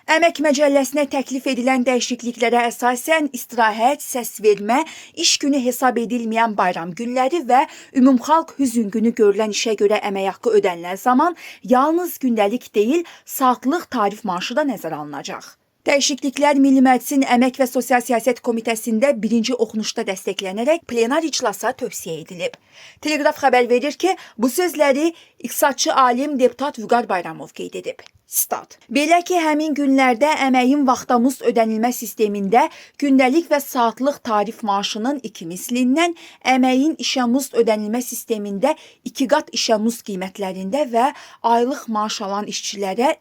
Əmək Məcəlləsinə təklif edilən dəyişikliklərə əsasən istirahət, səsvermə, iş günü hesab edilməyən bayram günləri və ümumxalq hüzn günü görülən işə görə əmək haqqı ödənilən zaman yalnız gündəlik deyil, saatlıq tarif maaşı da nəzərə alınacaq. Dəyişikliklər Milli Məclisin Əmək və Sosial Siyasət Komitəsində birinci oxunuşda dəstəklənərək plenar iclasa tövsiyə edilib. Teleqraf xəbər verir ki, bu sözləri iqtisadçı alim deputat Vüqar Bayramov qeyd edib. Stat. Belə ki, həmin günlərdə əməyin vaxtamuz ödənilmə sistemində gündəlik və saatlıq tarif maaşının 2 mislindən, əməyin işəmuz ödənilmə sistemində 2 qat işəmuz qiymətlərində və aylıq maaş alan işçilərə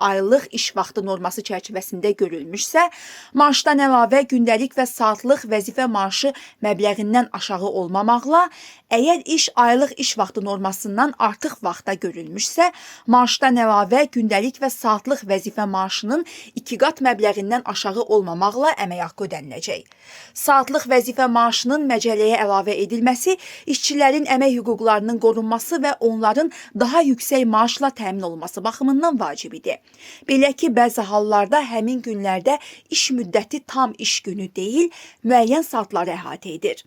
aylıq iş vaxtı norması çərçivəsində görülmüşsə, maaşdan əlavə gündəlik və saatlıq vəzifə maaşı məbləğindən aşağı olmamaqla, əgər iş aylıq iş vaxtı normasından artıq vaxtda görülmüşsə, maaşdan əlavə gündəlik və saatlıq vəzifə maaşının 2 qat məbləğindən aşağı olmamaqla əmək haqqı ödəniləcək. Saatlıq vəzifə maaşının məcəlləyə əlavə edilməsi işçilərin əmək hüquqlarının qorunması və onların daha yüksək maaşla təmin olunması baxımından vacib idi. Belə ki, bəzi hallarda həmin günlərdə iş müddəti tam iş günü deyil, müəyyən saatları əhatə edir.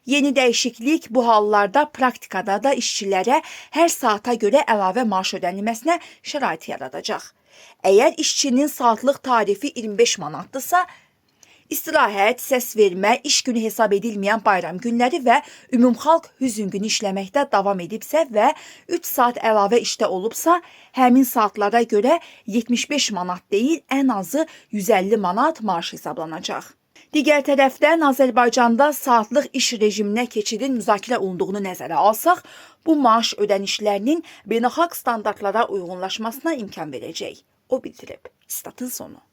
Yeni dəyişiklik bu hallarda praktikada da işçilərə hər saata görə əlavə maaş ödənilməsinə şərait yaradacaq. Əgər işçinin saatlıq tarifi 25 manatdırsa, istirahət, səsvermə, iş günü hesab edilməyən bayram günləri və ümumxalq hüzn günü işləməkdə davam edibsə və 3 saat əlavə işdə olubsa, həmin saatlara görə 75 manat deyil, ən azı 150 manat maaş hesablanacaq. Digər tərəfdən Azərbaycanda saatlıq iş rejiminə keçidin müzakirə olunduğunu nəzərə alsaq, bu maaş ödənişlərinin beynəlxalq standartlara uyğunlaşmasına imkan verəcək. O bildirib. Statın sonu.